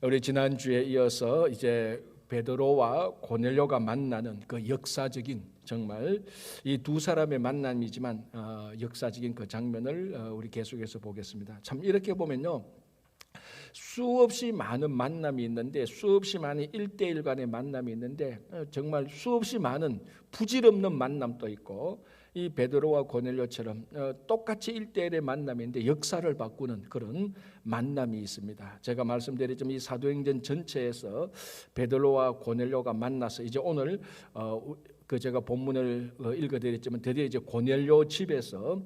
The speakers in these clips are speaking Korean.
우리 지난주에 이어서 이제 베드로와 고넬료가 만나는 그 역사적인, 정말 이 두 사람의 만남이지만 역사적인 그 장면을 우리 계속해서 보겠습니다. 참 이렇게 보면요, 수없이 많은 만남이 있는데, 수없이 많은 1대1 간의 만남이 있는데, 정말 수없이 많은 부질없는 만남도 있고, 이 베드로와 고넬료처럼 똑같이 1대1의 만남인데 역사를 바꾸는 그런 만남이 있습니다. 제가 말씀드렸지만 이 사도행전 전체에서 베드로와 고넬료가 만나서 이제 오늘 제가 본문을 읽어드렸지만 드디어 이제 고넬료 집에서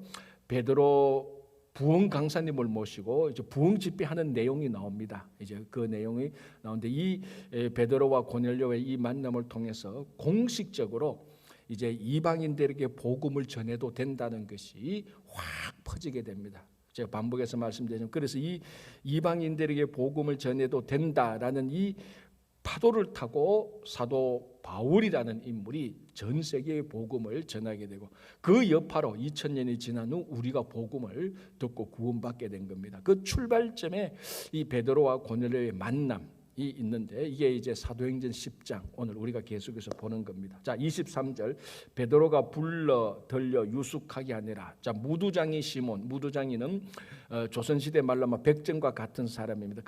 베드로 부흥 강사님을 모시고 이제 부흥 집회하는 내용이 나옵니다. 이제 그 내용이 나오는데, 이 베드로와 고넬료의 이 만남을 통해서 공식적으로 이제 이방인들에게 복음을 전해도 된다는 것이 확 퍼지게 됩니다. 제가 반복해서 말씀드리면, 그래서 이 이방인들에게 복음을 전해도 된다라는 이 파도를 타고 사도 바울이라는 인물이 전 세계에 복음을 전하게 되고, 그 여파로 2000년이 지난 후 우리가 복음을 듣고 구원받게 된 겁니다. 그 출발점에 이 베드로와 고넬료의 만남이 있는데, 이게 이제 사도행전 10장 오늘 우리가 계속해서 보는 겁니다. 자, 23절, 베드로가 불러 들려 유숙하게 하니라. 자, 무두장이 시몬, 무두장이는 조선시대 말로 하면 백정과 같은 사람입니다.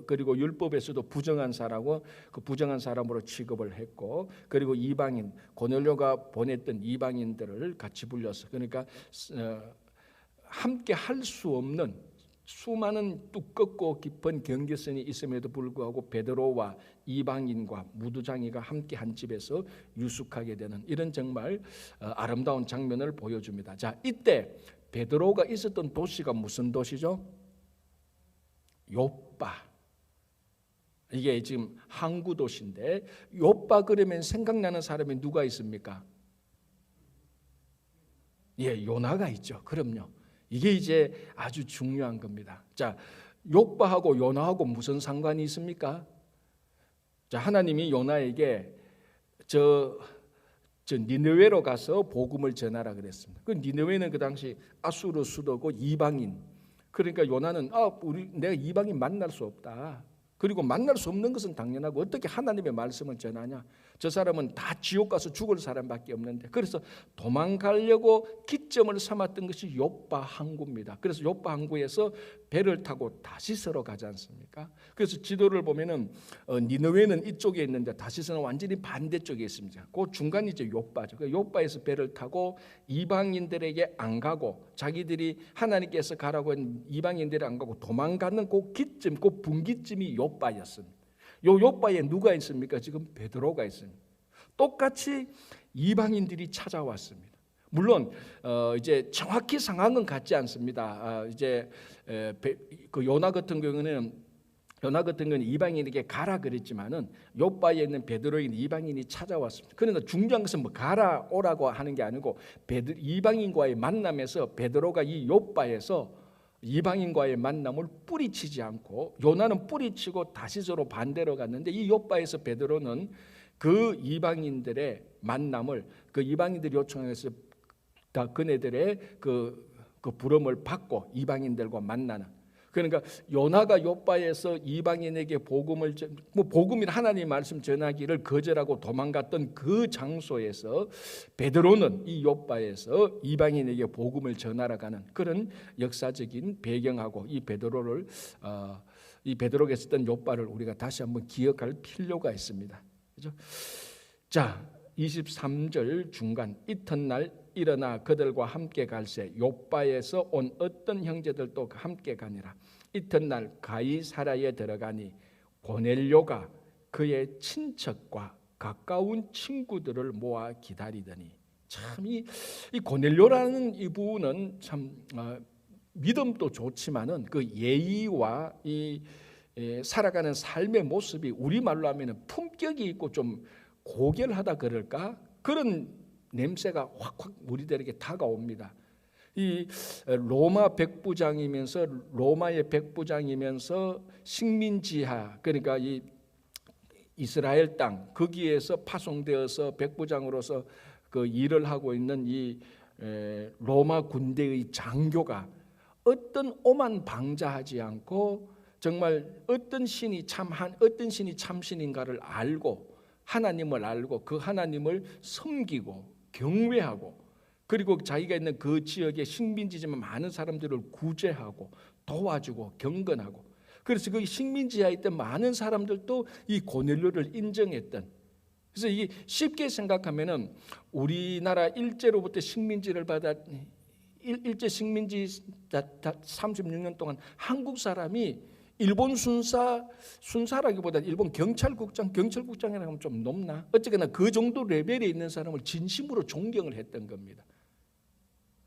그리고 율법에서도 부정한 사람하고 그 부정한 사람으로 취급을 했고, 그리고 이방인, 고넬료가 보냈던 이방인들을 같이 불려서, 그러니까 함께 할 수 없는 수많은 두껍고 깊은 경계선이 있음에도 불구하고 베드로와 이방인과 무두장이가 함께 한 집에서 유숙하게 되는 이런 정말 아름다운 장면을 보여줍니다. 자, 이때 베드로가 있었던 도시가 무슨 도시죠? 요빠. 이게 지금 항구 도시인데, 요빠 그러면 생각나는 사람이 누가 있습니까? 예, 요나가 있죠. 그럼요. 이게 이제 아주 중요한 겁니다. 자, 요바하고 요나하고 무슨 상관이 있습니까? 자, 하나님이 요나에게 저 니느웨로 가서 복음을 전하라 그랬습니다. 그 니느웨는 그 당시 아수르 수도고 이방인. 그러니까 요나는 내가 이방인 만날 수 없다. 그리고 만날 수 없는 것은 당연하고 어떻게 하나님의 말씀을 전하냐? 저 사람은 다 지옥 가서 죽을 사람밖에 없는데, 그래서 도망가려고 기점을 삼았던 것이 요빠 항구입니다. 그래서 요빠 항구에서 배를 타고 다시스로 가지 않습니까? 그래서 지도를 보면은 니느웨는 이쪽에 있는데 다시스는 완전히 반대쪽에 있습니다. 그 중간이 이제 요빠죠. 그 요빠에서 배를 타고 이방인들에게 안 가고, 자기들이 하나님께서 가라고 한 이방인들이 안 가고 도망가는 그 기점, 그 분기점이 요빠였습니다. 요 요빠에 누가 있습니까? 지금 베드로가 있습니다. 똑같이 이방인들이 찾아왔습니다. 물론 이제 정확히 상황은 같지 않습니다. 이제 그 요나 같은 경우는 이방인에게 가라 그랬지만은 요빠에 있는 베드로인 이방인이 찾아왔습니다. 그러나 중요한 것은 뭐 가라 오라고 하는 게 아니고, 이방인과의 만남에서 베드로가 이 요빠에서 이방인과의 만남을 뿌리치지 않고, 요나는 뿌리치고 다시스로 반대로 갔는데, 이 요빠에서 베드로는 그 이방인들의 만남을, 그 이방인들이 요청해서 다 그네들의 그 부름을 받고 이방인들과 만나는, 그러니까 요나가 요빠에서 이방인에게 복음이나 하나님의 말씀 전하기를 거절하고 도망갔던 그 장소에서 베드로는 이 요빠에서 이방인에게 복음을 전하러 가는 그런 역사적인 배경하고, 이 베드로가 있었던 요빠를 우리가 다시 한번 기억할 필요가 있습니다. 그렇죠? 자, 23절 중간, 이튿날 일어나 그들과 함께 갈새 요빠에서 온 어떤 형제들도 함께 가니라. 이튿날 가이사랴에 들어가니 고넬료가 그의 친척과 가까운 친구들을 모아 기다리더니, 참 이 고넬료라는 이분은 참 믿음도 좋지만은 그 예의와 이 살아가는 삶의 모습이 우리말로 하면은 품격이 있고 좀 고결하다 그럴까? 그런 냄새가 확확 우리들에게 다가옵니다. 이 로마의 백부장이면서 식민지하, 그러니까 이 이스라엘 땅 거기에서 파송되어서 백부장으로서 그 일을 하고 있는 이 로마 군대의 장교가 어떤 오만 방자하지 않고 정말 어떤 신이 참신인가를 알고 하나님을 알고 그 하나님을 섬기고 경외하고 그리고 자기가 있는 그 지역에 식민지지만 많은 사람들을 구제하고 도와주고 경건하고 그래서 그 식민지하에 있던 많은 사람들도 이 고넬료를 인정했던 그래서 이게 쉽게 생각하면은 우리나라 일제로부터 식민지를 받아 일제 식민지 36년 동안 한국 사람이 일본 순사라기보다는 일본 경찰국장이라고 하면 좀 높나? 어쨌거나 그 정도 레벨에 있는 사람을 진심으로 존경을 했던 겁니다.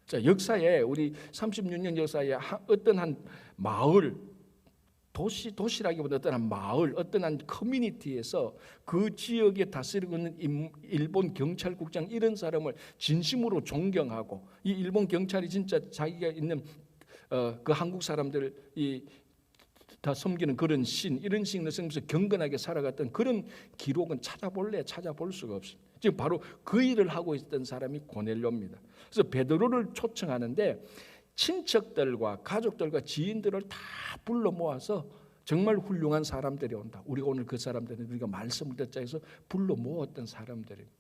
자, 역사에 우리 36년 역사에 어떤 한 마을 도시라기보다 어떤 한 마을, 어떤 한 커뮤니티에서 그 지역에 다스리고 있는 일본 경찰국장 이런 사람을 진심으로 존경하고 이 일본 경찰이 진짜 자기가 있는 그 한국 사람들이 다 섬기는 그런 이런 신을 섬기면서 경건하게 살아갔던 그런 기록은 찾아볼 수가 없습니다. 지금 바로 그 일을 하고 있었던 사람이 고넬료입니다. 그래서 베드로를 초청하는데 친척들과 가족들과 지인들을 다 불러 모아서 정말 훌륭한 사람들이 온다. 우리가 오늘 그 사람들은 우리가 말씀을 듣자 해서 불러 모았던 사람들입니다.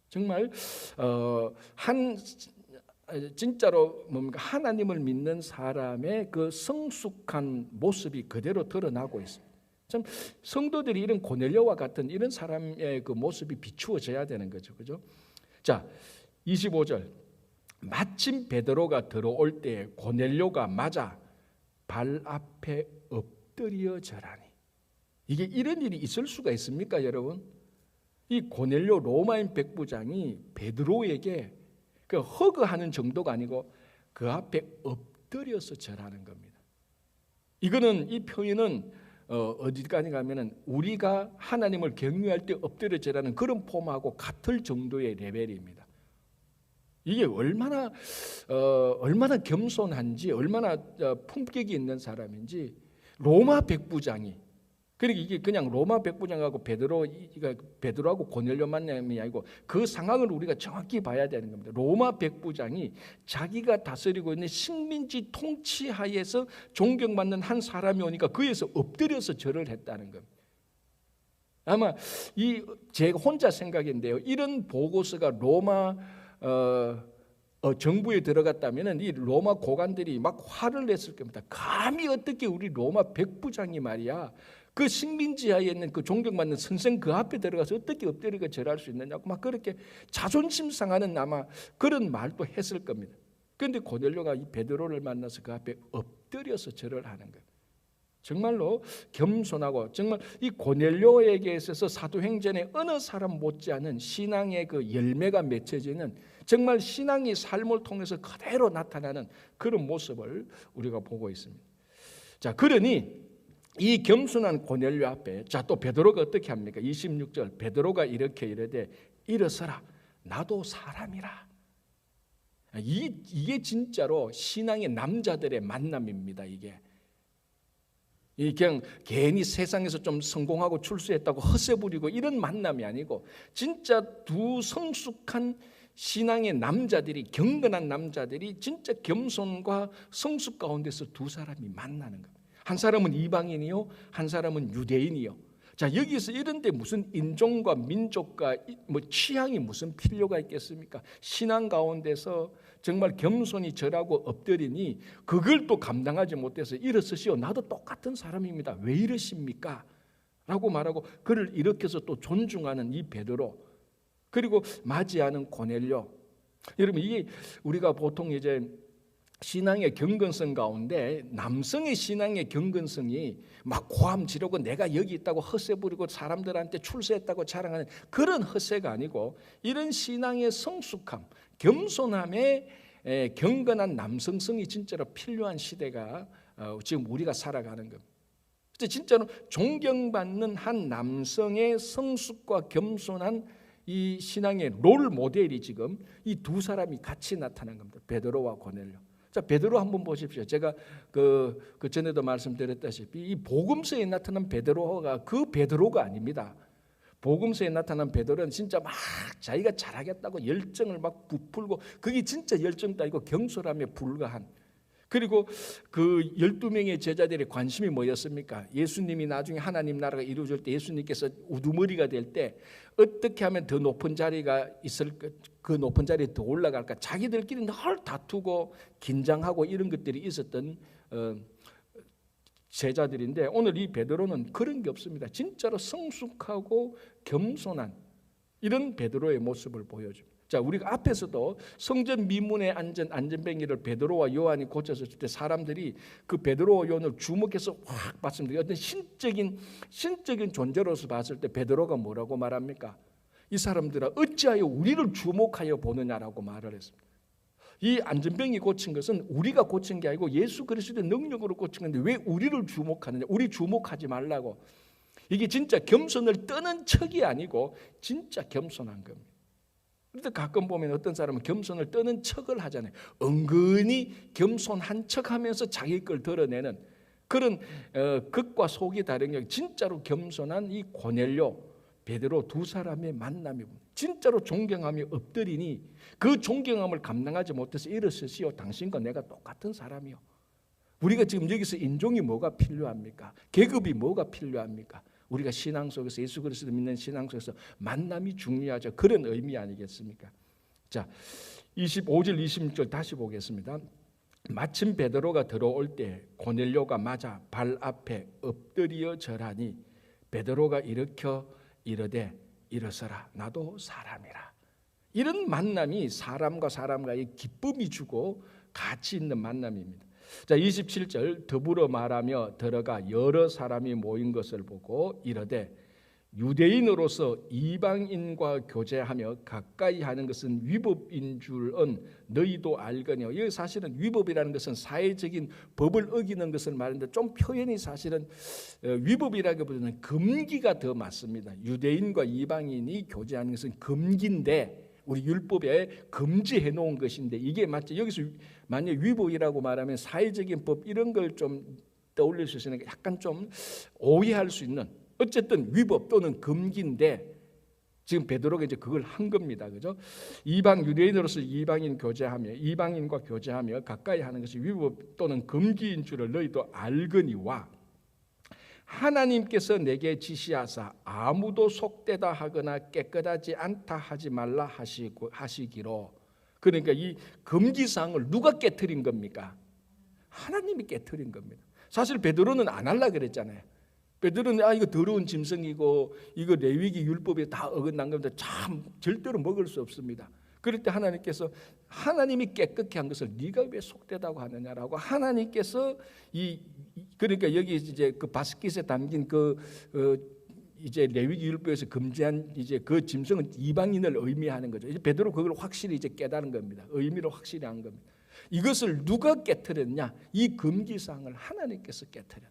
정말 진짜로 뭡니까 하나님을 믿는 사람의 그 성숙한 모습이 그대로 드러나고 있습니다. 참 성도들이 이런 고넬료와 같은 이런 사람의 그 모습이 비추어져야 되는 거죠, 그죠? 자, 25절. 마침 베드로가 들어올 때 고넬료가 맞아 발 앞에 엎드려 절하니. 이게 이런 일이 있을 수가 있습니까, 여러분? 이 고넬료 로마인 백부장이 베드로에게 그 허그하는 정도가 아니고 그 앞에 엎드려서 절하는 겁니다. 이거는 이 표현은 어디까지 가면은 우리가 하나님을 경외할 때 엎드려 절하는 그런 폼하고 같을 정도의 레벨입니다. 이게 얼마나 겸손한지 얼마나 품격이 있는 사람인지 로마 백부장이 그리고 이게 그냥 로마 백부장하고 베드로하고 고넬료 만남이 아니고 그 상황을 우리가 정확히 봐야 되는 겁니다. 로마 백부장이 자기가 다스리고 있는 식민지 통치하에서 존경받는 한 사람이 오니까 그에서 엎드려서 절을 했다는 겁니다. 아마 제가 혼자 생각인데요. 이런 보고서가 로마 정부에 들어갔다면 이 로마 고관들이 막 화를 냈을 겁니다. 감히 어떻게 우리 로마 백부장이 말이야 그 식민지하에 있는 그 존경받는 선생 그 앞에 들어가서 어떻게 엎드리고 절할 수 있느냐고 막 그렇게 자존심 상하는 아마 그런 말도 했을 겁니다. 그런데 고넬료가 이 베드로를 만나서 그 앞에 엎드려서 절을 하는 거예요. 정말로 겸손하고 정말 이 고넬료에게 있어서 사도행전에 어느 사람 못지않은 신앙의 그 열매가 맺혀지는 정말 신앙의 삶을 통해서 그대로 나타나는 그런 모습을 우리가 보고 있습니다. 자, 그러니 이 겸손한 고넬료 앞에 또 베드로가 어떻게 합니까? 26절 베드로가 이렇게 이르되 일어서라 나도 사람이라. 이게 진짜로 신앙의 남자들의 만남입니다. 이게 그냥 괜히 세상에서 좀 성공하고 출세했다고 허세 부리고 이런 만남이 아니고 진짜 두 성숙한 신앙의 남자들이 경건한 남자들이 진짜 겸손과 성숙 가운데서 두 사람이 만나는 겁니다. 한 사람은 이방인이요, 한 사람은 유대인이요. 자, 여기서 이런데 무슨 인종과 민족과 뭐 취향이 무슨 필요가 있겠습니까? 신앙 가운데서 정말 겸손히 절하고 엎드리니 그걸 또 감당하지 못해서 일어서시오. 나도 똑같은 사람입니다. 왜 이러십니까? 라고 말하고 그를 일으켜서 또 존중하는 이 베드로 그리고 맞이하는 고넬료. 여러분 이게 우리가 보통 이제 신앙의 경건성 가운데 남성의 신앙의 경건성이 막 고함 지르고 내가 여기 있다고 허세 부리고 사람들한테 출세했다고 자랑하는 그런 허세가 아니고 이런 신앙의 성숙함, 겸손함에 경건한 남성성이 진짜로 필요한 시대가 지금 우리가 살아가는 겁니다. 진짜로 존경받는 한 남성의 성숙과 겸손한 이 신앙의 롤 모델이 지금 이 두 사람이 같이 나타난 겁니다. 베드로와 고넬료. 자, 베드로 한번 보십시오. 제가 그 전에도 말씀드렸다시피 이 복음서에 나타난 베드로가 그 베드로가 아닙니다. 복음서에 나타난 베드로는 진짜 막 자기가 잘하겠다고 열정을 막 부풀고 그게 진짜 열정도 아니고 경솔함에 불과한 그리고 그 12명의 제자들의 관심이 뭐였습니까? 예수님이 나중에 하나님 나라가 이루어질 때 예수님께서 우두머리가 될 때 어떻게 하면 더 높은 자리가 있을까, 그 높은 자리에 더 올라갈까, 자기들끼리 늘 다투고 긴장하고 이런 것들이 있었던 제자들인데, 오늘 이 베드로는 그런 게 없습니다. 진짜로 성숙하고 겸손한 이런 베드로의 모습을 보여줍니다. 자, 우리가 앞에서도 성전 미문에 앉은 안전뱅이를 베드로와 요한이 고쳤을 때 사람들이 그 베드로와 요한을 주목해서 확 봤습니다. 어떤 신적인 존재로서 봤을 때 베드로가 뭐라고 말합니까? 이 사람들아 어찌하여 우리를 주목하여 보느냐라고 말을 했습니다. 이 안전병이 고친 것은 우리가 고친 게 아니고 예수 그리스도의 능력으로 고친 건데 왜 우리를 주목하느냐? 우리 주목하지 말라고. 이게 진짜 겸손을 떠는 척이 아니고 진짜 겸손한 겁니다. 그런데 가끔 보면 어떤 사람은 겸손을 떠는 척을 하잖아요. 은근히 겸손한 척하면서 자기 걸 드러내는 그런 겉과 속이 다른 게 진짜로 겸손한 이 고넬료, 베드로 두 사람의 만남이 진짜로 존경함이 엎드리니 그 존경함을 감당하지 못해서 일어서시오. 당신과 내가 똑같은 사람이요. 우리가 지금 여기서 인종이 뭐가 필요합니까? 계급이 뭐가 필요합니까? 우리가 신앙 속에서 예수 그리스도 믿는 신앙 속에서 만남이 중요하죠. 그런 의미 아니겠습니까? 자, 25절 26절 다시 보겠습니다. 마침 베드로가 들어올 때 고넬료가 맞아 발 앞에 엎드려 절하니 베드로가 일으켜 이르되 일어서라, 나도 사람이라. 이런 만남이 사람과 사람과의 기쁨이 주고 가치 있는 만남입니다. 자, 27절 더불어 말하며 들어가 여러 사람이 모인 것을 보고 이르되 유대인으로서 이방인과 교제하며 가까이 하는 것은 위법인 줄은 너희도 알거니와. 여기 사실은 위법이라는 것은 사회적인 법을 어기는 것을 말하는데 좀 표현이 사실은 위법이라기보다는 금기가 더 맞습니다. 유대인과 이방인이 교제하는 것은 금기인데 우리 율법에 금지해 놓은 것인데 이게 맞죠. 여기서 만약 위법이라고 말하면 사회적인 법 이런 걸 좀 떠올릴 수 있으니까 약간 좀 오해할 수 있는, 어쨌든 위법 또는 금기인데 지금 베드로가 이제 그걸 한 겁니다. 그죠? 이방 유대인으로서 이방인과 교제하며 가까이 하는 것이 위법 또는 금기인 줄을 너희도 알거니와 하나님께서 내게 지시하사 아무도 속되다 하거나 깨끗하지 않다 하지 말라 하시기로. 그러니까 이 금기사항을 누가 깨트린 겁니까? 하나님이 깨트린 겁니다. 사실 베드로는 안 하려고 그랬잖아요. 베드로는 이거 더러운 짐승이고 이거 레위기 율법에 다 어긋난 겁니다. 참 절대로 먹을 수 없습니다. 그럴 때 하나님께서 하나님이 깨끗게 한 것을 네가 왜 속되다고 하느냐라고 하나님께서 그러니까 여기 이제 그 바스킷에 담긴 이제 레위기 율법에서 금지한 이제 그 짐승은 이방인을 의미하는 거죠. 이제 베드로 그걸 확실히 이제 깨달은 겁니다. 의미를 확실히 한 겁니다. 이것을 누가 깨트렸냐? 이 금기사항을 하나님께서 깨트렸다.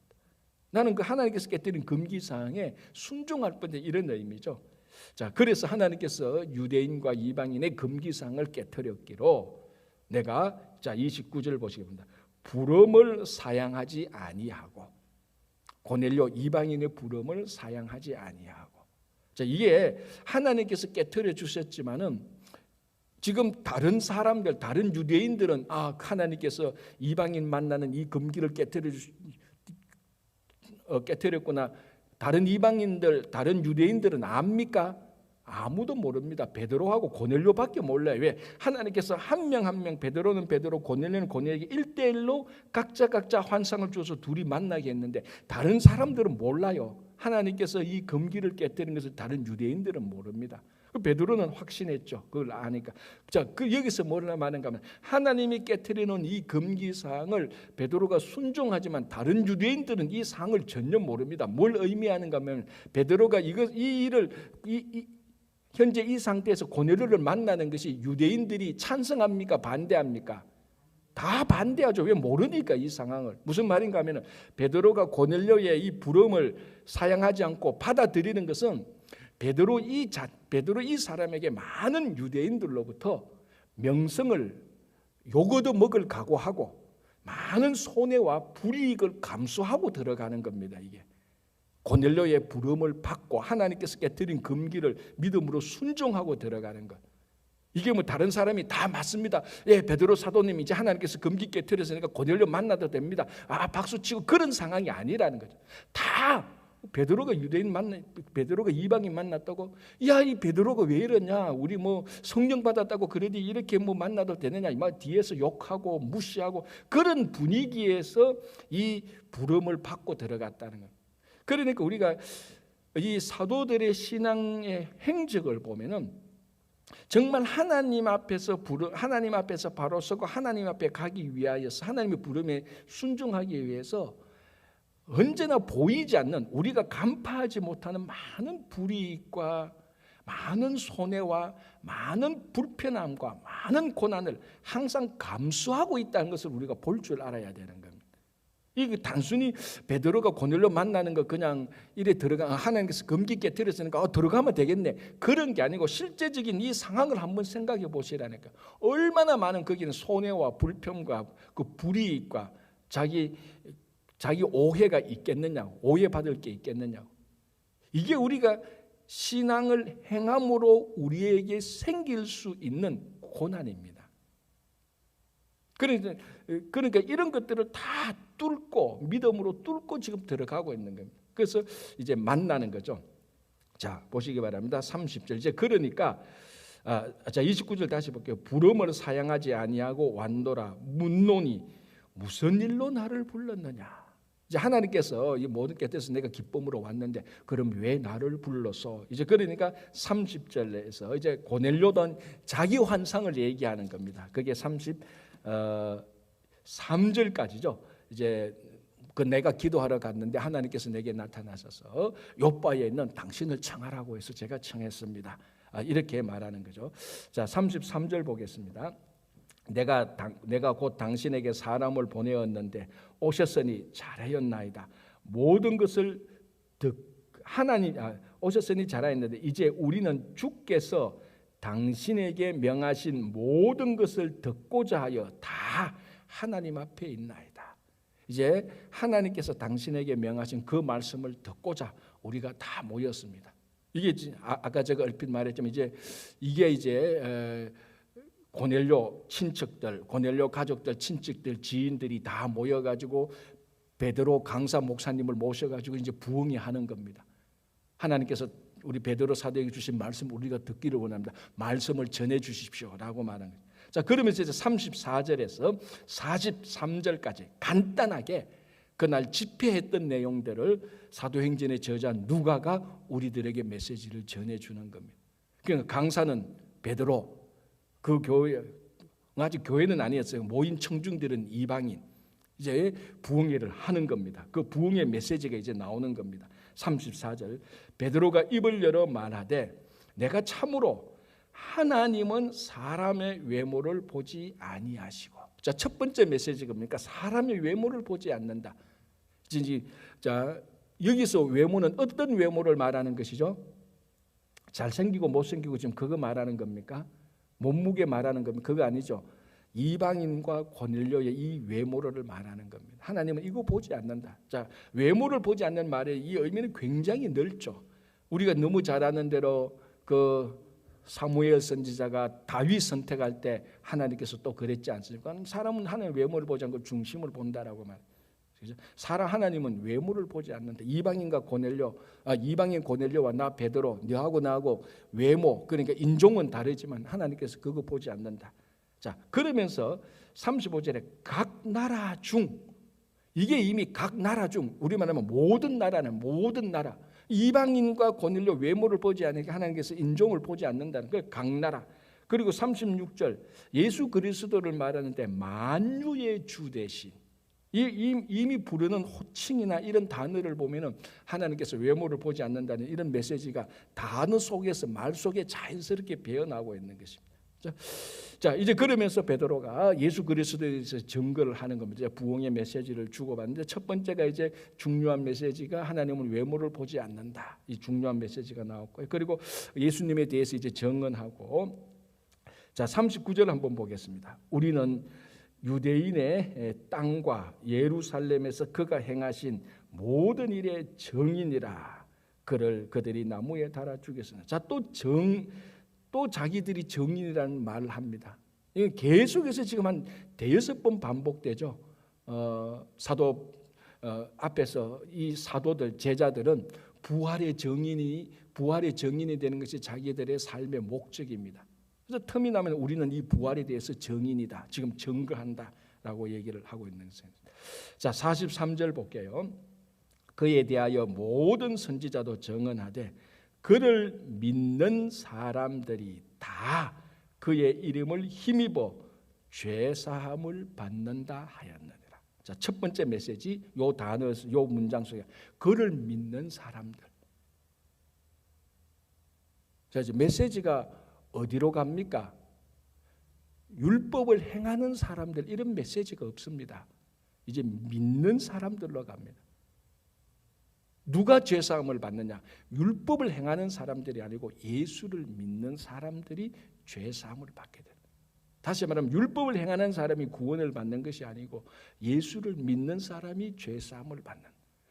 나는 그 하나님께서 깨뜨린 금기사항에 순종할 뻔한 이런 의미죠. 자, 그래서 하나님께서 유대인과 이방인의 금기사항을 깨뜨렸기로 내가, 자 29절 보시겠습니다. 부름을 사양하지 아니하고, 고넬료 이방인의 부름을 사양하지 아니하고. 자, 이게 하나님께서 깨뜨려 주셨지만은 지금 다른 사람들, 다른 유대인들은 하나님께서 이방인 만나는 이 금기를 깨뜨렸구나. 다른 이방인들, 다른 유대인들은 압니까? 아무도 모릅니다. 베드로하고 고넬료밖에 몰라요. 왜? 하나님께서 한 명 한 명, 베드로는 베드로, 고넬료는 고넬에게 1대1로 각자 환상을 줘서 둘이 만나게 했는데 다른 사람들은 몰라요. 하나님께서 이 금기를 깨뜨린 것을 다른 유대인들은 모릅니다. 베드로는 확신했죠. 그걸 아니까. 자, 여기서 뭐라 말하는가 하면 하나님이 깨트리는 이 금기 사항을 베드로가 순종하지만 다른 유대인들은 이 사항을 전혀 모릅니다. 뭘 의미하는가 하면 베드로가 이 일을 현재 이 상태에서 고넬료를 만나는 것이 유대인들이 찬성합니까? 반대합니까? 다 반대하죠. 왜? 모르니까 이 상황을. 무슨 말인가 하면 베드로가 고넬료의 이 부름을 사양하지 않고 받아들이는 것은 베드로 이 사람에게 많은 유대인들로부터 명성을 요거도 먹을 각오하고 많은 손해와 불이익을 감수하고 들어가는 겁니다. 이게 고넬료의 부름을 받고 하나님께서 깨뜨린 금기를 믿음으로 순종하고 들어가는 것. 이게 뭐 다른 사람이 다 맞습니다. 예, 베드로 사도님 이제 하나님께서 금기 깨트렸으니까 고넬료 만나도 됩니다. 박수 치고 그런 상황이 아니라는 거죠. 다 베드로가 베드로가 이방인 만났다고, 야, 이 베드로가 왜 이러냐, 우리 뭐 성령 받았다고 그러니 이렇게 뭐 만나도 되느냐, 막 뒤에서 욕하고 무시하고 그런 분위기에서 이 부름을 받고 들어갔다는 거예요. 그러니까 우리가 이 사도들의 신앙의 행적을 보면은 정말 하나님 앞에서 바로 서고 하나님 앞에 가기 위하여서, 하나님의 부름에 순종하기 위해서 언제나 보이지 않는, 우리가 간파하지 못하는 많은 불이익과 많은 손해와 많은 불편함과 많은 고난을 항상 감수하고 있다는 것을 우리가 볼 줄 알아야 되는 겁니다. 이게 단순히 베드로가 고넬료 만나는 거 그냥 이래 들어가, 하나님께서 금기 깨트렸으니까 들어가면 되겠네, 그런 게 아니고 실제적인 이 상황을 한번 생각해 보시라니까. 얼마나 많은 거기는 손해와 불평과 그 불이익과 자기 오해가 있겠느냐, 오해받을 게 있겠느냐. 이게 우리가 신앙을 행함으로 우리에게 생길 수 있는 고난입니다. 그러니까 이런 것들을 다 뚫고, 믿음으로 뚫고 지금 들어가고 있는 겁니다. 그래서 이제 만나는 거죠. 자, 보시기 바랍니다. 30절. 이제 그러니까 자, 29절 다시 볼게요. 부름을 사양하지 아니하고 완도라 묻노니 무슨 일로 나를 불렀느냐. 이제 하나님께서 이 모든 곁에서 내가 기쁨으로 왔는데 그럼 왜 나를 불러서, 이제 그러니까 30절에서 이제 고넬료던 자기 환상을 얘기하는 겁니다. 그게 33절까지죠. 이제 그 내가 기도하러 갔는데 하나님께서 내게 나타나셔서 요바에 있는 당신을 청하라고 해서 제가 청했습니다. 이렇게 말하는 거죠. 자, 33절 보겠습니다. 내가 곧 당신에게 사람을 보내었는데 오셨으니 잘하였나이다. 모든 것을 오셨으니 잘하였는데 이제 우리는 주께서 당신에게 명하신 모든 것을 듣고자 하여 다 하나님 앞에 있나이다. 이제 하나님께서 당신에게 명하신 그 말씀을 듣고자 우리가 다 모였습니다. 이게 아까 제가 얼핏 말했지만 이게 고넬료 친척들, 고넬료 가족들, 친척들, 지인들이 다 모여가지고 베드로 강사 목사님을 모셔가지고 이제 부흥이 하는 겁니다. 하나님께서 우리 베드로 사도에게 주신 말씀 우리가 듣기를 원합니다. 말씀을 전해 주십시오라고 말하는 거예요. 자, 그러면서 이제 34절에서 43절까지 간단하게 그날 집회했던 내용들을 사도행전의 저자 누가가 우리들에게 메시지를 전해 주는 겁니다. 그러니까 강사는 베드로, 그 교회, 아직 교회는 아니었어요. 모인 청중들은 이방인. 이제 부흥회를 하는 겁니다. 그 부흥의 메시지가 이제 나오는 겁니다. 34절. 베드로가 입을 열어 말하되 내가 참으로 하나님은 사람의 외모를 보지 아니하시고. 자, 첫 번째 메시지가 뭡니까? 사람의 외모를 보지 않는다. 자, 여기서 외모는 어떤 외모를 말하는 것이죠? 잘생기고 못생기고 지금 그거 말하는 겁니까? 몸무게 말하는 겁니까? 그거 아니죠. 이방인과 고넬료의 이 외모를 말하는 겁니다. 하나님은 이거 보지 않는다. 자, 외모를 보지 않는 말의 이 의미는 굉장히 넓죠. 우리가 너무 잘 아는 대로 그 사무엘 선지자가 다윗 선택할 때 하나님께서 또 그랬지 않습니까? 사람은 하나님의 외모를 보지 않고 중심을 본다라고 말해요. 하나님은 외모를 보지 않는다. 이방인 고넬료와 나 베드로, 너하고 나하고 외모, 그러니까 인종은 다르지만 하나님께서 그거 보지 않는다. 자, 그러면서 35절에 각 나라 중, 이게 이미 각 나라 중, 우리만 하면 모든 나라는 모든 나라, 이방인과 고넬료 외모를 보지 않으니까 하나님께서 인종을 보지 않는다는 걸 각 나라. 그리고 36절 예수 그리스도를 말하는데 만유의 주 대신, 이미 부르는 호칭이나 이런 단어를 보면은 하나님께서 외모를 보지 않는다는 이런 메시지가 단어 속에서, 말 속에 자연스럽게 배어나오고 있는 것입니다. 자, 이제 그러면서 베드로가 예수 그리스도에 대해서 증거를 하는 겁니다. 부흥의 메시지를 주고받는데 첫 번째가 이제 중요한 메시지가 하나님은 외모를 보지 않는다. 이 중요한 메시지가 나왔고요. 그리고 예수님에 대해서 이제 증언하고, 자, 39절 한번 보겠습니다. 우리는 유대인의 땅과 예루살렘에서 그가 행하신 모든 일의 증인이라. 그들이 나무에 달아 죽였으나. 자, 또 또 자기들이 정인이라는 말을 합니다. 이건 계속해서 지금 한 대여섯 번 반복되죠. 사도 앞에서 이 사도들 제자들은 부활의 정인이 되는 것이 자기들의 삶의 목적입니다. 그래서 틈이 나면 우리는 이 부활에 대해서 정인이다, 지금 증거한다라고 얘기를 하고 있는 것입니다. 자, 43절 볼게요. 그에 대하여 모든 선지자도 증언하되 그를 믿는 사람들이 다 그의 이름을 힘입어 죄 사함을 받는다 하였느니라. 자, 첫 번째 메시지, 요 단어, 요 문장 속에 그를 믿는 사람들. 자, 이제 메시지가 어디로 갑니까? 율법을 행하는 사람들, 이런 메시지가 없습니다. 이제 믿는 사람들로 갑니다. 누가 죄사함을 받느냐? 율법을 행하는 사람들이 아니고 예수를 믿는 사람들이 죄사함을 받게 됩니다. 다시 말하면 율법을 행하는 사람이 구원을 받는 것이 아니고 예수를 믿는 사람이 죄사함을 받는.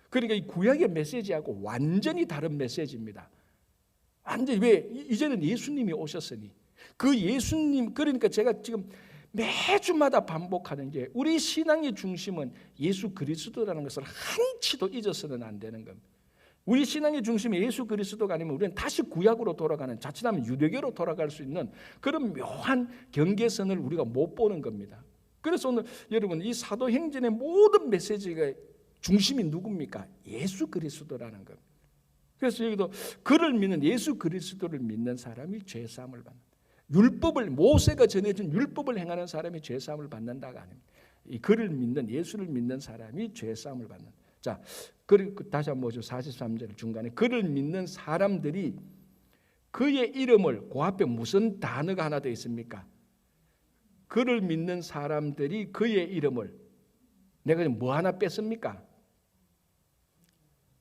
그러니까 이 구약의 메시지하고 완전히 다른 메시지입니다. 완전히. 왜? 이제는 예수님이 오셨으니. 그 예수님, 그러니까 제가 지금 매주마다 반복하는 게 우리 신앙의 중심은 예수 그리스도라는 것을 한치도 잊어서는 안 되는 겁니다. 우리 신앙의 중심이 예수 그리스도가 아니면 우리는 다시 구약으로 돌아가는, 자칫하면 유대교로 돌아갈 수 있는 그런 묘한 경계선을 우리가 못 보는 겁니다. 그래서 오늘 여러분 이 사도행전의 모든 메시지가 중심이 누굽니까? 예수 그리스도라는 겁니다. 그래서 여기도 그를 믿는, 예수 그리스도를 믿는 사람이 죄사함을 받는, 율법을, 모세가 전해준 율법을 행하는 사람이 죄사함을 받는다가 아닙니다. 이 그를 믿는, 예수를 믿는 사람이 죄사함을 받는. 자, 그리고 다시 한번 보죠. 43절 중간에 그를 믿는 사람들이 그의 이름을, 그 앞에 무슨 단어가 하나 더 있습니까? 그를 믿는 사람들이 그의 이름을, 내가 뭐 하나 뺐습니까?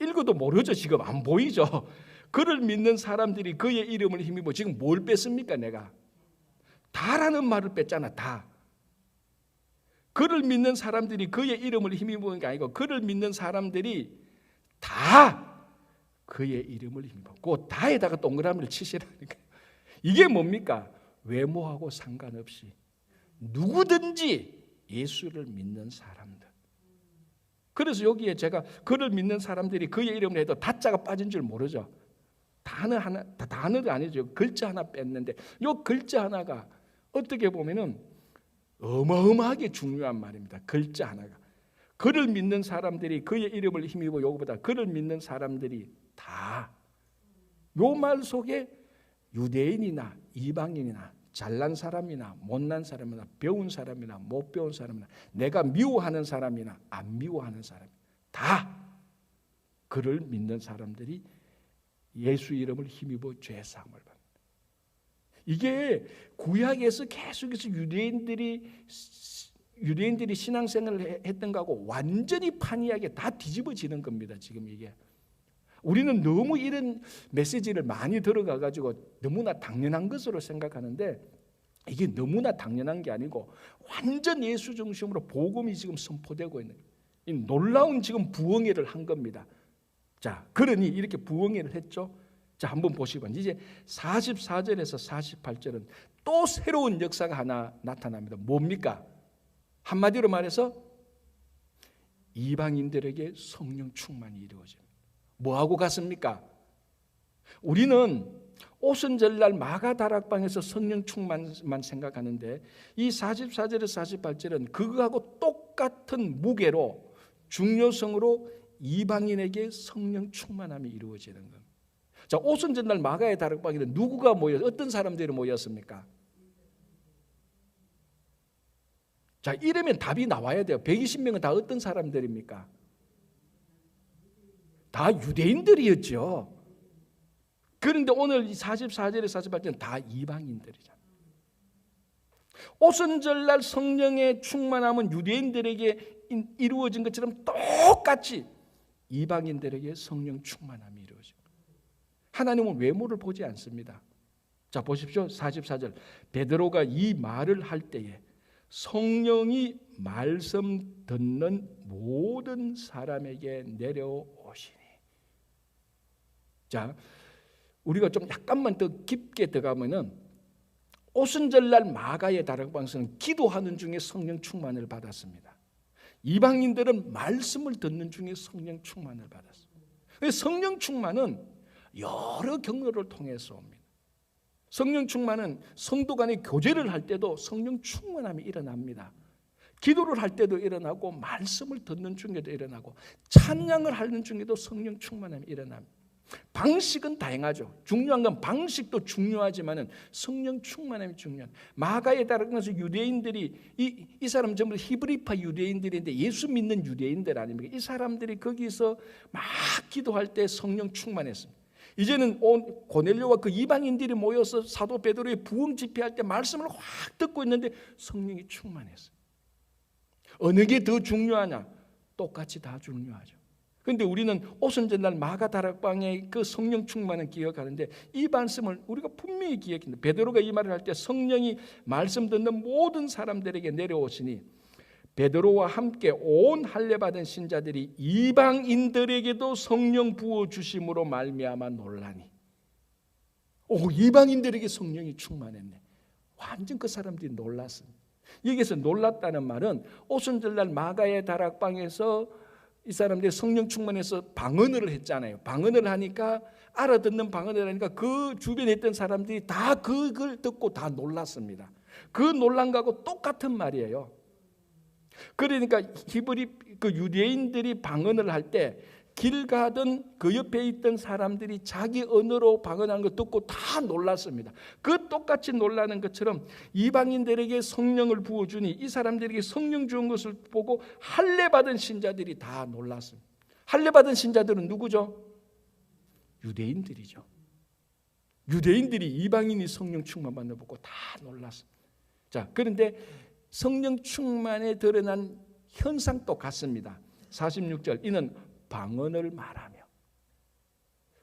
읽어도 모르죠. 지금 안 보이죠. 그를 믿는 사람들이 그의 이름을 힘입어. 지금 뭘 뺐습니까? 내가 다라는 말을 뺐잖아. 다. 그를 믿는 사람들이 그의 이름을 힘입은 게 아니고 그를 믿는 사람들이 다 그의 이름을 힘입어. 그 다에다가 동그라미를 치시라니까. 이게 뭡니까? 외모하고 상관없이 누구든지 예수를 믿는 사람들. 그래서 여기에 제가 그를 믿는 사람들이 그의 이름을 해도 다자가 빠진 줄 모르죠. 단어도 아니죠. 글자 하나 뺐는데 이 글자 하나가 어떻게 보면은 어마어마하게 중요한 말입니다. 글자 하나가. 그를 믿는 사람들이 그의 이름을 힘입어. 요거보다 그를 믿는 사람들이 다. 요 말 속에 유대인이나 이방인이나 잘난 사람이나 못난 사람이나 배운 사람이나 못 배운 사람이나 내가 미워하는 사람이나 안 미워하는 사람 다 그를 믿는 사람들이 예수 이름을 힘입어 죄사함을 받는다. 이게 구약에서 계속해서 유대인들이 신앙생활을 했던 거하고 완전히 판이하게 다 뒤집어지는 겁니다. 지금 이게 우리는 너무 이런 메시지를 많이 들어가가지고 너무나 당연한 것으로 생각하는데 이게 너무나 당연한 게 아니고 완전 예수 중심으로 복음이 지금 선포되고 있는 이 놀라운 지금 부흥회를 한 겁니다. 자, 그러니 이렇게 부흥회를 했죠. 자, 한번 보시고 이제 44절에서 48절은 또 새로운 역사가 하나 나타납니다. 뭡니까? 한마디로 말해서 이방인들에게 성령 충만이 이루어집니다. 뭐하고 같습니까? 우리는 오순절날 마가다락방에서 성령 충만만 생각하는데 이 44절에서 48절은 그거하고 똑같은 무게로 중요성으로 이방인에게 성령 충만함이 이루어지는 겁니다. 자, 오순절날 마가의 다락방에는 누구가 어떤 사람들이 모였습니까? 자, 이러면 답이 나와야 돼요. 120명은 다 어떤 사람들입니까? 다 유대인들이었죠. 그런데 오늘 44절에 48절은 다 이방인들이잖아요. 오순절날 성령의 충만함은 유대인들에게 이루어진 것처럼 똑같이 이방인들에게 성령 충만함이 이루어집니다. 하나님은 외모를 보지 않습니다. 자, 보십시오. 44절. 베드로가 이 말을 할 때에 성령이 말씀 듣는 모든 사람에게 내려오시니. 자, 우리가 좀 약간만 더 깊게 들어가면은 오순절날 마가의 다락방에서는 기도하는 중에 성령 충만을 받았습니다. 이방인들은 말씀을 듣는 중에 성령 충만을 받았습니다. 성령 충만은 여러 경로를 통해서 옵니다. 성령 충만은 성도 간의 교제를 할 때도 성령 충만함이 일어납니다. 기도를 할 때도 일어나고 말씀을 듣는 중에도 일어나고 찬양을 하는 중에도 성령 충만함이 일어납니다. 방식은 다양하죠. 중요한 건 방식도 중요하지만은 성령 충만함이 중요한. 마가에 따라서 유대인들이 이 사람 전부 히브리파 유대인들인데 예수 믿는 유대인들 아닙니까? 이 사람들이 거기서 막 기도할 때 성령 충만했습니다. 이제는 고넬료와 그 이방인들이 모여서 사도 베드로의 부흥 집회할 때 말씀을 확 듣고 있는데 성령이 충만했어요. 어느 게 더 중요하냐? 똑같이 다 중요하죠. 그런데 우리는 오순절날 마가 다락방의 그 성령 충만은 기억하는데 이 말씀을 우리가 분명히 기억합니다. 베드로가 이 말을 할 때 성령이 말씀 듣는 모든 사람들에게 내려오시니 베드로와 함께 온 할례 받은 신자들이 이방인들에게도 성령 부어 주심으로 말미암아 놀라니. 이방인들에게 성령이 충만했네. 완전 그 사람들이 놀랐습니다. 여기서 놀랐다는 말은 오순절날 마가의 다락방에서 이 사람들이 성령 충만해서 방언을 했잖아요. 방언을 하니까 알아듣는 방언을 하니까 그 주변에 있던 사람들이 다 그걸 듣고 다 놀랐습니다. 그 놀란 거하고 똑같은 말이에요. 그러니까 그 유대인들이 방언을 할 때 길 가던 그 옆에 있던 사람들이 자기 언어로 방언하는 거 듣고 다 놀랐습니다. 그 똑같이 놀라는 것처럼 이방인들에게 성령을 부어주니 이 사람들에게 성령 주은 것을 보고 할례 받은 신자들이 다 놀랐습니다. 할례 받은 신자들은 누구죠? 유대인들이죠. 유대인들이 이방인이 성령 충만 받는 걸 보고 다 놀랐습니다. 자, 그런데 성령 충만에 드러난 현상도 같습니다. 46절 이는 방언을 말하며.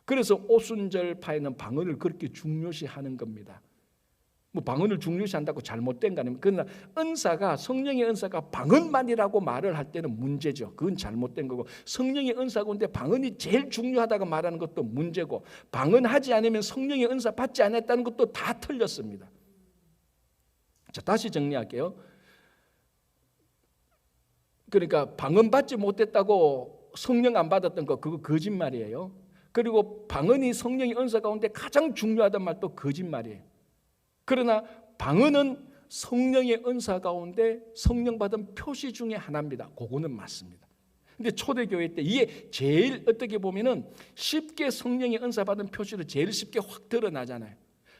그래서 오순절파에는 방언을 그렇게 중요시하는 겁니다. 뭐 방언을 중요시한다고 잘못된 거 아닙니까? 그러나 은사가 성령의 은사가 방언만이라고 말을 할 때는 문제죠. 그건 잘못된 거고 성령의 은사가 온데 방언이 제일 중요하다고 말하는 것도 문제고 방언하지 않으면 성령의 은사 받지 않았다는 것도 다 틀렸습니다. 자, 다시 정리할게요. 그러니까 방언 받지 못했다고 성령 안 받았던 거 그거 거짓말이에요. 그리고 방언이 성령의 은사 가운데 가장 중요하단 말도 거짓말이에요. 그러나 방언은 성령의 은사 가운데 성령 받은 표시 중에 하나입니다. 그거는 맞습니다. 근데 초대교회 때 이게 제일 어떻게 보면은 쉽게 성령의 은사 받은 표시를 제일 쉽게 확 드러나잖아요.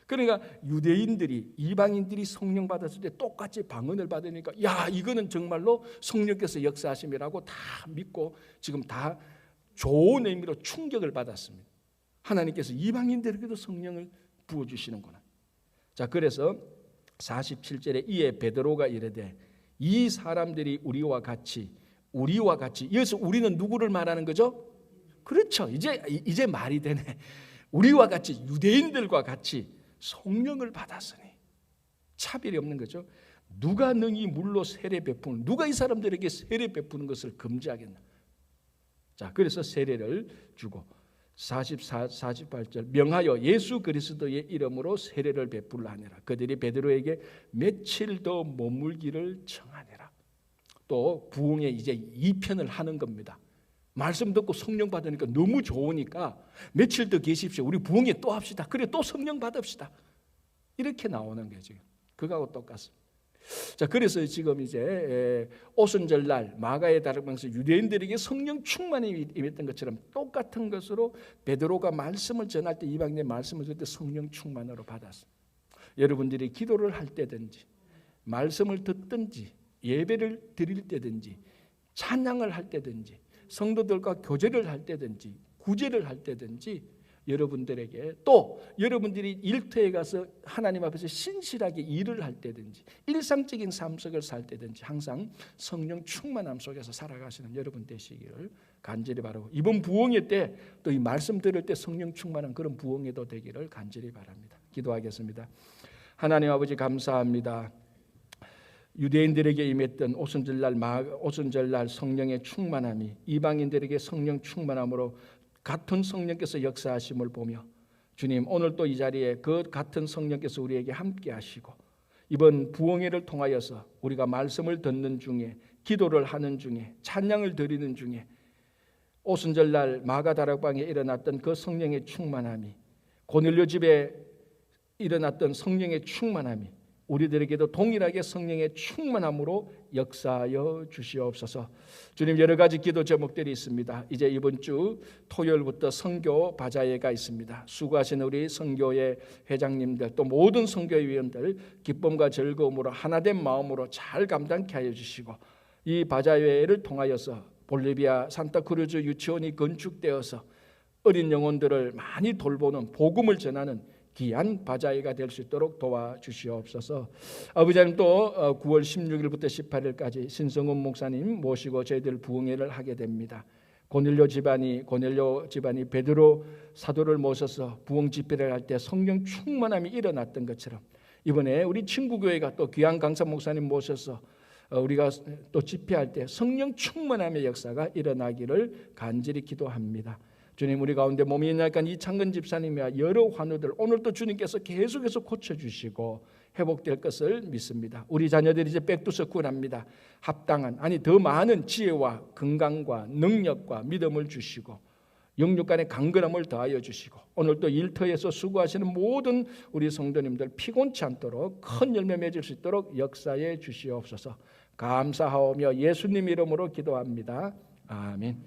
그러니까 유대인들이 이방인들이 성령 받았을 때 똑같이 방언을 받으니까 야 이거는 정말로 성령께서 역사하심이라고 다 믿고 지금 다 좋은 의미로 충격을 받았습니다. 하나님께서 이방인들에게도 성령을 부어주시는구나. 자, 그래서 47절에 이에 베드로가 이르되 이 사람들이 우리와 같이 여기서 우리는 누구를 말하는 거죠? 그렇죠. 이제 말이 되네. 우리와 같이 유대인들과 같이 성령을 받았으니 차별이 없는 거죠. 누가 능히 물로 세례 베푸는 누가 이 사람들에게 세례 베푸는 것을 금지하겠나. 자, 그래서 세례를 주고 48절 명하여 예수 그리스도의 이름으로 세례를 베풀라 하니라. 그들이 베드로에게 며칠 더 머물기를 청하니라. 또 부흥에 이제 2편을 하는 겁니다. 말씀 듣고 성령 받으니까 너무 좋으니까 며칠 더 계십시오. 우리 부흥회 또 합시다. 그래 또 성령 받읍시다. 이렇게 나오는 거죠. 그거하고 똑같습니다. 자, 그래서 지금 이제 오순절날 마가의 다락방에서 유대인들에게 성령 충만이 임했던 것처럼 똑같은 것으로 베드로가 말씀을 전할 때 이방인의 말씀을 전할 때 성령 충만으로 받았습니다. 여러분들이 기도를 할 때든지 말씀을 듣든지 예배를 드릴 때든지 찬양을 할 때든지 성도들과 교제를 할 때든지 구제를 할 때든지 여러분들에게 또 여러분들이 일터에 가서 하나님 앞에서 신실하게 일을 할 때든지 일상적인 삶 속을 살 때든지 항상 성령 충만함 속에서 살아가시는 여러분 되시기를 간절히 바라고 이번 부흥회 때 또 이 말씀 들을 때 성령 충만한 그런 부흥회도 되기를 간절히 바랍니다. 기도하겠습니다. 하나님 아버지 감사합니다. 유대인들에게 임했던 오순절날 성령의 충만함이 이방인들에게 성령 충만함으로 같은 성령께서 역사하심을 보며 주님, 오늘 또 이 자리에 그 같은 성령께서 우리에게 함께 하시고 이번 부흥회를 통하여서 우리가 말씀을 듣는 중에, 기도를 하는 중에, 찬양을 드리는 중에 오순절날 마가다락방에 일어났던 그 성령의 충만함이, 고넬료 집에 일어났던 성령의 충만함이 우리들에게도 동일하게 성령의 충만함으로 역사하여 주시옵소서. 주님, 여러 가지 기도 제목들이 있습니다. 이제 이번 주 토요일부터 선교 바자회가 있습니다. 수고하신 우리 선교회 회장님들, 또 모든 선교회 위원들 기쁨과 즐거움으로 하나된 마음으로 잘 감당케 하여 주시고, 이 바자회를 통하여서 볼리비아 산타크루즈 유치원이 건축되어서 어린 영혼들을 많이 돌보는, 복음을 전하는 귀한 바자회가 될 수 있도록 도와주시옵소서. 아버지 하나님, 또 9월 16일부터 18일까지 신성훈 목사님 모시고 저희들 부흥회를 하게 됩니다. 고넬료 집안이 베드로 사도를 모셔서 부흥 집회를 할 때 성령 충만함이 일어났던 것처럼 이번에 우리 친구교회가 또 귀한 강사 목사님 모셔서 우리가 또 집회할 때 성령 충만함의 역사가 일어나기를 간절히 기도합니다. 주님, 우리 가운데 몸이 연약한 이창근 집사님이와 여러 환우들 오늘 또 주님께서 계속해서 고쳐주시고 회복될 것을 믿습니다. 우리 자녀들이 이제 백두석훈합니다. 합당한, 아니 더 많은 지혜와 건강과 능력과 믿음을 주시고 영육 간의 강건함을 더하여 주시고, 오늘 또 일터에서 수고하시는 모든 우리 성도님들 피곤치 않도록 큰 열매 맺을 수 있도록 역사해 주시옵소서. 감사하오며 예수님 이름으로 기도합니다. 아멘.